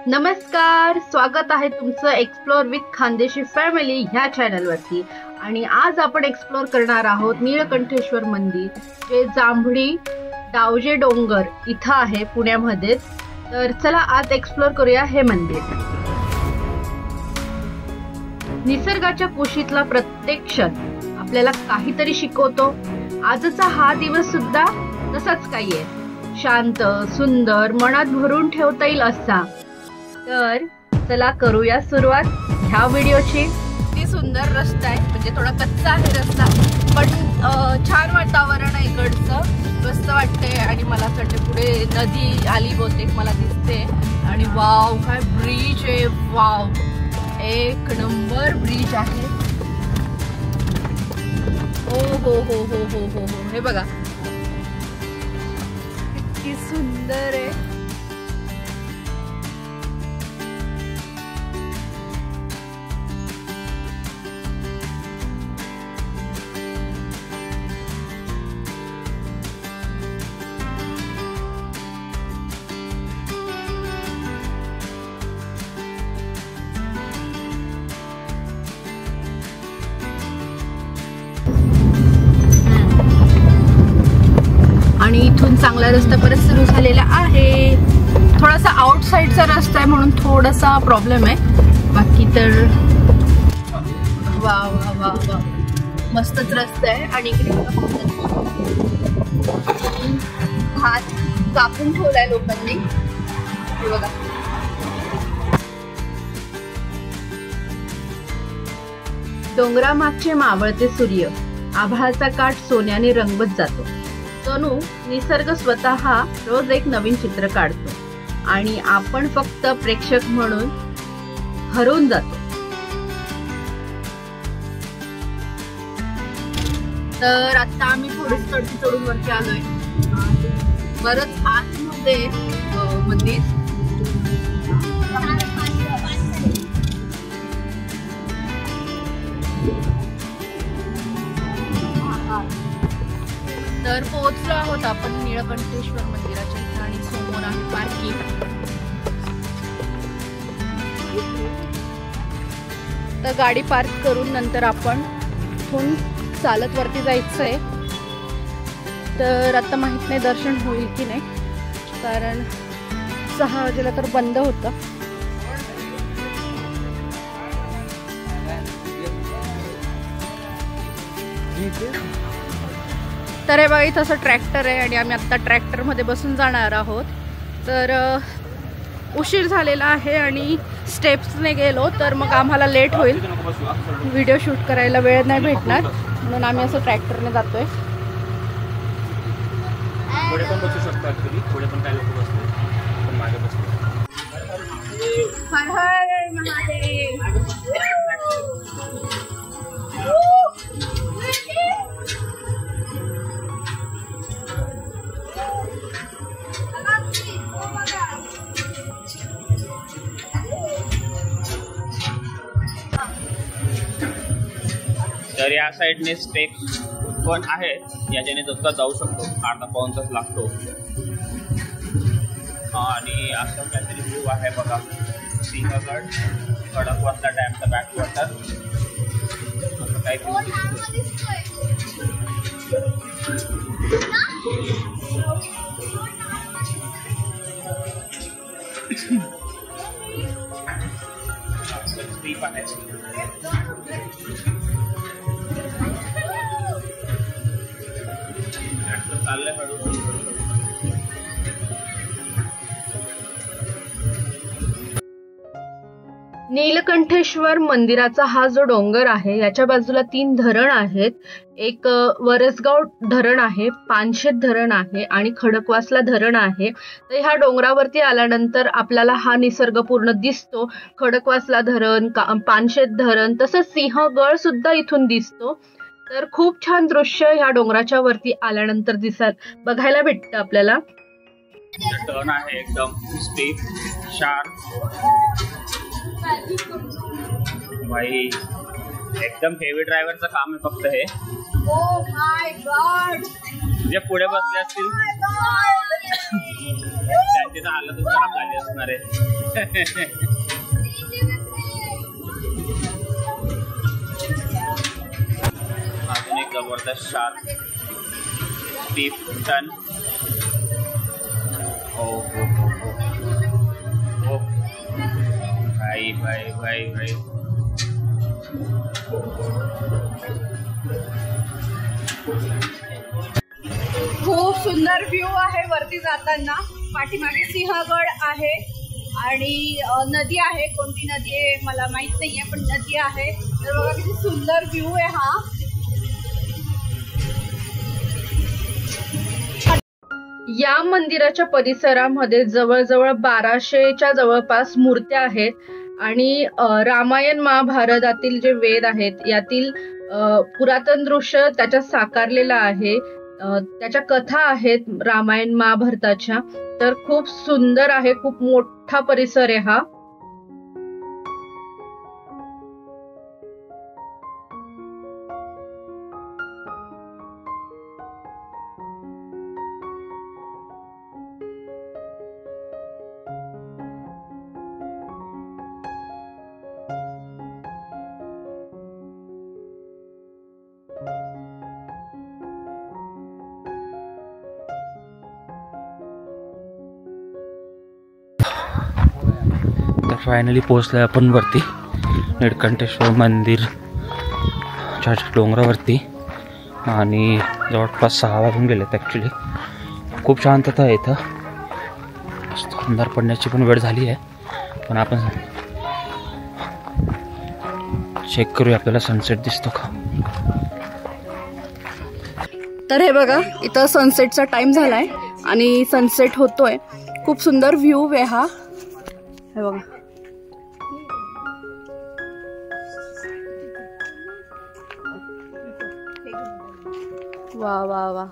नमस्कार, स्वागत आहे तुमचं एक्सप्लोर विथ खानदेशी फॅमिली ह्या चॅनलवरती। आणि आज आपण एक्सप्लोर करणार आहोत नीलकंठेश्वर मंदिर, जे जांभळी डावजे डोंगर इथं आहे पुण्यामध्ये। तर चला आज एक्सप्लोर करूया हे मंदिर। निसर्गाच्या कुशीतला प्रत्येक क्षण आपल्याला काहीतरी शिकवतो। आजचा हा दिवस सुद्धा तसाच काही आहे, शांत, सुंदर, मनात भरून ठेवता येईल असा। तर चला करूया सुरुवात ह्या व्हिडिओची। किती सुंदर रस्ता आहे, म्हणजे थोडा कच्चा आहे रस्ता, पण छान वातावरण आहे इकडचं, मस्त वाटतंय। आणि मला असं वाटतं पुढे नदी आली बहुतेक मला दिसते। आणि वाव, काय ब्रिज आहे, वाव, एक नंबर ब्रिज आहे। हो हो हो हो हो हो हो, हे बघा किती सुंदर आहे। आणि इथून चांगला रस्ता परत सुरू झालेला आहे। थोडासा आउटसाइडचा रस्ता आहे म्हणून थोडासा प्रॉब्लेम आहे, बाकी तर वा वा वा वा, मस्तच रस्ता आहे। आणि इकडे हात कापून ठेवलाय लोकांनी, हे बघा। डोंगरामागचे मावळते सूर्य, आभाळाचा काठ सोन्याने रंगवत जातो। जणू निसर्ग स्वतः रोज एक नवीन चित्र काढतो आणि आपण फक्त प्रेक्षक म्हणून हरवून जातो। तर आता आम्ही थोडी चढती चढून वरती आलोय, बरंच आतमध्ये मंदिर। तर पोहोचलो आहोत आपण नीलकंठेश्वर मंदिराच्या इथे, आणि समोर आहे पार्किंग। तर गाडी पार्क करून नंतर आपण इथून चालत वरती जायचंय। तर आता माहित नाही दर्शन होईल की नाही, कारण 6 वाजेला तर बंद होतं। तर हे बघा, इथं असं ट्रॅक्टर आहे आणि आम्ही आता ट्रॅक्टर मध्ये बसून जाणार आहोत। तर उशीर झालेला आहे आणि स्टेप्सने गेलो तर मग आम्हाला लेट होईल, व्हिडिओ शूट करायला वेळ नाही भेटणार, म्हणून आम्ही असं ट्रॅक्टरने जातोय। पुढे पण बसू शकता, ऍक्च्युअली पुढे पण काय लोक बसले, पण मागे बसले। हर हर महादेव। तर या साईडने स्टेप पण आहेत, याच्याने दत्ता जाऊ शकतो, अर्धा पाऊण तास लागतो। आणि असं काहीतरी व्ह्यू आहे बघा, सिंहगड, खडकवासला डॅमचा बॅकवॉटर, असं काहीतरी स्ट्रीप आहे। नीलकंठेश्वर मंदिराचा हा जो डोंगर आहे, याच्या बाजूला 3 धरण आहेत। एक वरसगाव धरण आहे, पानशेत धरण आहे आणि खडकवासला धरण आहे। तर ह्या डोंगरावरती आल्यानंतर आपल्याला हा निसर्ग पूर्ण दिसतो। खडकवासला धरण, पानशेत धरण, तसंच सिंहगड सुद्धा इथून दिसतो। तर खूप छान दृश्य ह्या डोंगराच्या वरती आल्यानंतर बघायला भेटतं आपल्याला। टर्न आहे एकदम स्टीप, शार्प, भाई एकदम हेवी ड्रायव्हरचं काम आहे फक्त हे। Oh my God! जे पुढे बसले असतील त्यांची तर हालतच खराब झाली असणार आहे. अजून एक जबरदस्त शार्क बीफ टन. हो भाई भाई भाई भाई. खूप सुंदर व्ह्यू आहे वरती जाताना. पाठीमागे सिंहगड आहे आणि नदी आहे. कोणती नदी आहे मला माहित नाहीये, पण नदी आहे. तर बघा किती सुंदर व्ह्यू आहे हा. या मंदिराच्या परिसरामध्ये जवळजवळ 1200च्या जवळपास मूर्त्या आहेत आणि रामायण महाभारतातील जे वेद आहेत यातील पुरातन दृश्य त्याच्यात साकारलेलं आहे. त्याच्या कथा आहेत रामायण महाभारताच्या. तर खूप सुंदर आहे, खूप मोठा परिसर आहे हा. फायनली पोहोचलोय आपण वरती नीळकंठेश्वर मंदिर डोंगरावरती आणि जवळपास 6 वाजून गेलेत. ॲक्च्युली खूप शांतता आहे इथं. अंधार पडण्याची पण वेळ झाली आहे, पण आपण चेक करूया आपल्याला सनसेट दिसतो का. तर हे बघा इथं सनसेटचा टाइम झालाय आणि सनसेट होतोय. खूप सुंदर व्ह्यू आहे हा. हे बघा वा वा वा.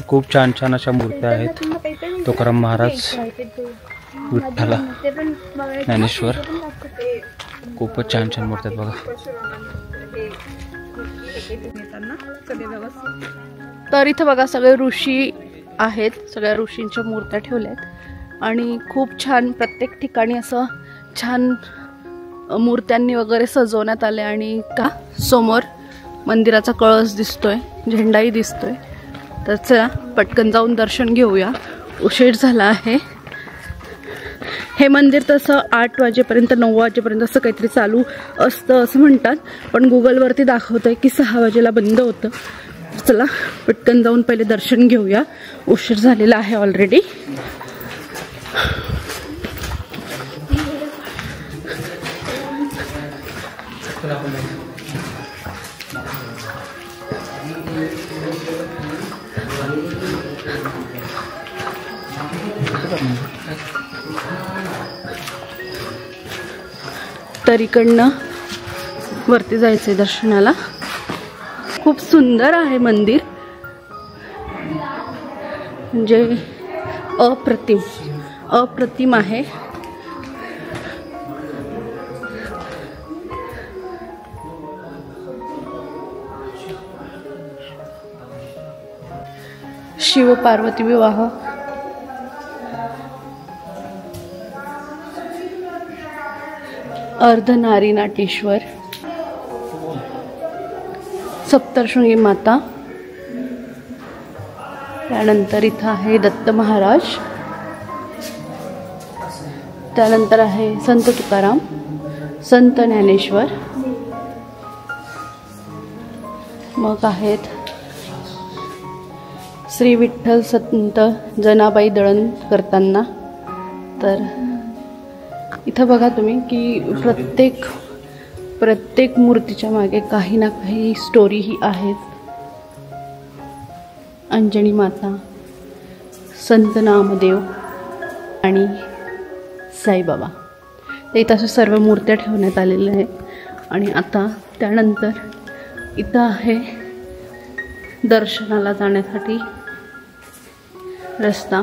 खूप छान छान अशा मूर्त्या आहेत. तुकाराम महाराज, विठ्ठला, ज्ञानेश्वर, खूपच छान छान मूर्त्या आहेत बघा. तर इथं बघा सगळे ऋषी आहेत. सगळ्या ऋषींच्या मूर्त्या ठेवल्या आहेत आणि खूप छान प्रत्येक ठिकाणी असं छान मूर्त्यांनी वगैरे सजवण्यात आले. आणि का समोर मंदिराचा कळस दिसतोय, झेंडाही दिसतोय. तर चला पटकन जाऊन दर्शन घेऊया, उशीर झाला आहे. हे मंदिर तसं 8 वाजेपर्यंत 9 वाजेपर्यंत असं काहीतरी चालू असतं असं म्हणतात, पण गुगलवरती दाखवतंय की 6 वाजेला बंद होतं. चला पटकन जाऊन पहिले दर्शन घेऊया, उशीर झालेला आहे ऑलरेडी. तर इकडनं वरती जायचंय दर्शनाला. खूप सुंदर आहे मंदिर, म्हणजे अप्रतिम आहे. शिव पार्वती विवाह, अर्धनारीनाटेश्वर, सप्तशृंगी माता. त्यानंतर इथं आहे दत्त महाराज. त्यानंतर आहे संत तुकाराम, संत ज्ञानेश्वर. मग आहेत श्री विठ्ठल संत जनाबाई दळण करताना. तर इथं बघा तुम्ही की प्रत्येक मूर्तीच्या मागे काही ना काही स्टोरी ही आहेत. अंजनी माता, संत नामदेव आणि साईबाबा. तर इथं अशा सर्व मूर्त्या ठेवण्यात आलेल्या आहेत. आणि आता त्यानंतर इथं आहे दर्शनाला जाण्यासाठी रस्ता.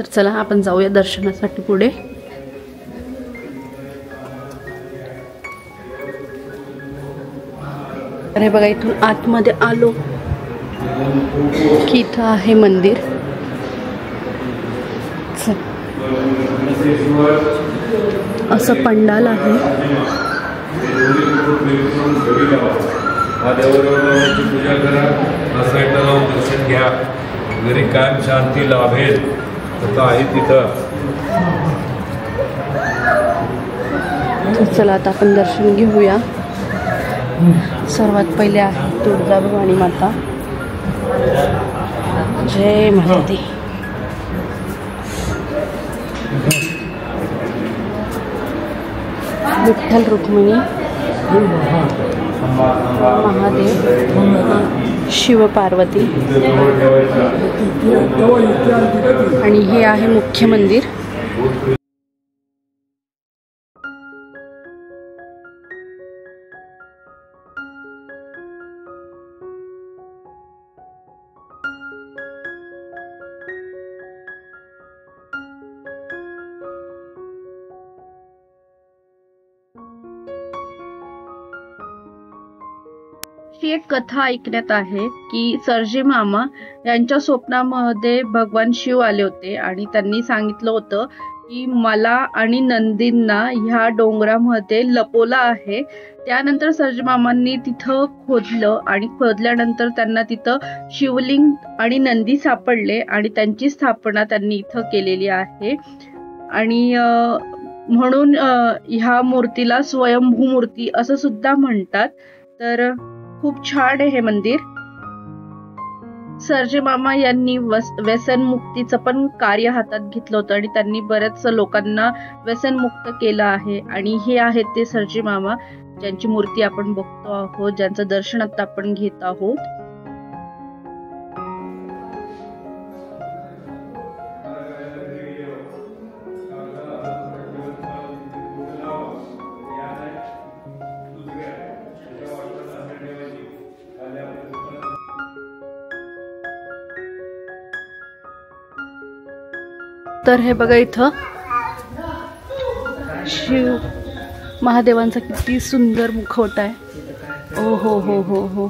तर चला आपण जाऊया दर्शनासाठी पुढे. अरे बघा, इथून आतमध्ये आलो की इथं आहे मंदिर. असं पंडाल आहे. पूजा करा, साईडला जाऊन दर्शन घ्या, घरी कायम शांती लाभेल असं आहे तिथं. चला आता आपण दर्शन घेऊया. सर्वात पहिले आहे तुळजाभवानी माता. जय माता. विठ्ठल रुक्मिणी, महादेव, शिव पार्वती आणि हे आहे मुख्य मंदिर. ही एक कथा ऐकण्यात आहे की सर्जी मामा यांच्या स्वप्नामध्ये भगवान शिव आले होते आणि त्यांनी सांगितलं होतं की मला आणि नंदींना ह्या डोंगरामध्ये लपवलं आहे. त्यानंतर सर्जी मामांनी तिथं खोदलं आणि खोदल्यानंतर त्यांना तिथं शिवलिंग आणि नंदी सापडले आणि त्यांची स्थापना त्यांनी इथं केलेली आहे. आणि म्हणून ह्या मूर्तीला स्वयंभू मूर्ती असं सुद्धा म्हणतात. तर खूप छान आहे हे मंदिर. सर्जी मामा यांनी व्यसनमुक्तीचं पण कार्य हातात घेतलं होतं आणि त्यांनी बऱ्याच लोकांना व्यसनमुक्त केलं आहे. आणि हे आहेत ते सर्जी मामा ज्यांची मूर्ती आपण बघतो आहोत, ज्यांचं दर्शन आता आपण घेत आहोत. तर हे बघा, इथं शिव महादेवांचा किती सुंदर मुखवटा आहे. ओ हो हो हो हो.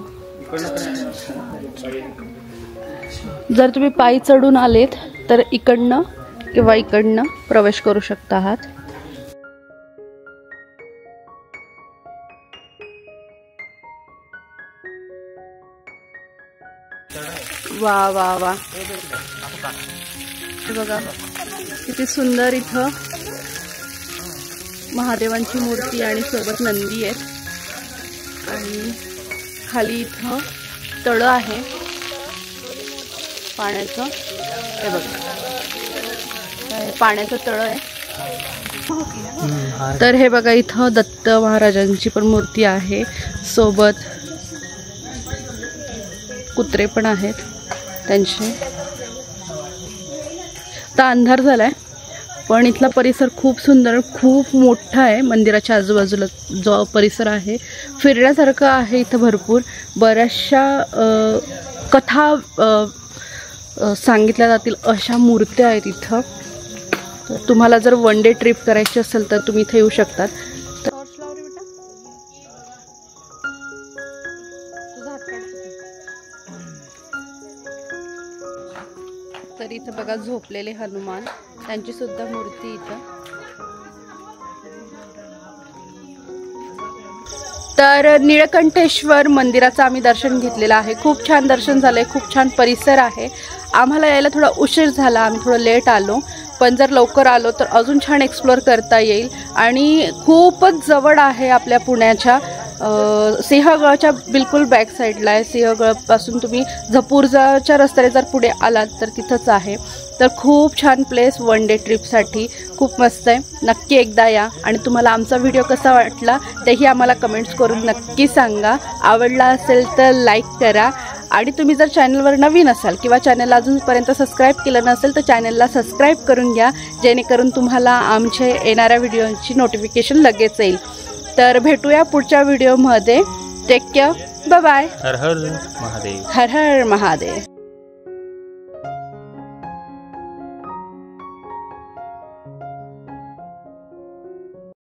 जर तुम्ही पायी चढून आलेत तर इकडनं किंवा इकडनं प्रवेश करू शकता आहात. वा वा वा. बघा किती सुंदर इथं महादेवांची मूर्ती आणि सोबत नंदी आहेत. आणि खाली इथं तळं आहे पाण्याचं. हे बघा, पाण्याचं तळं आहे. तर हे बघा, इथं दत्त महाराजांची पण मूर्ती आहे, सोबत कुत्रे पण आहेत त्यांचे. आता अंधार झालाय पण इथला परिसर खूप सुंदर, खूप मोठा आहे. मंदिराच्या आजूबाजूला जो परिसर आहे फिरण्यासारखं आहे. इथं भरपूर बऱ्याचशा कथा सांगितल्या जातील अशा मूर्त्या आहेत इथं. तर तुम्हाला जर वन डे ट्रिप करायची असेल तर तुम्ही इथे येऊ शकतात. तर इथं बघा झोपलेले हनुमान, त्यांची सुद्धा मूर्ती इथं. तर निळकंठेश्वर मंदिराचं आम्ही दर्शन घेतलेलं आहे. खूप छान दर्शन झालंय, खूप छान परिसर आहे. आम्हाला यायला थोडा उशीर झाला, आम्ही थोडं लेट आलो, पण जर लवकर आलो तर अजून छान एक्सप्लोअर करता येईल. आणि खूपच जवळ आहे आपल्या पुण्याच्या. सिंहगडच्या बिलकुल बॅक साईडला आहे. सिंहगडपासून तुम्ही झपूरजाच्या रस्त्याने जर पुढे आलात तर तिथंच आहे. तर खूप छान प्लेस वन डे ट्रिपसाठी, खूप मस्त आहे. नक्की एकदा या. आणि तुम्हाला आमचा व्हिडिओ कसा वाटला तेही आम्हाला कमेंट्स करून नक्की सांगा. आवडला असेल तर लाईक करा. आणि तुम्ही जर चॅनलवर नवीन असाल किंवा चॅनलला अजूनपर्यंत सबस्क्राईब केलं नसेल तर चॅनलला सबस्क्राईब करून घ्या, जेणेकरून तुम्हाला आमच्या येणाऱ्या व्हिडिओची नोटिफिकेशन लगेच येईल. तर भेटूया पुढच्या व्हिडिओमध्ये. Take care, bye bye. हर हर महादेव. हर हर महादेव.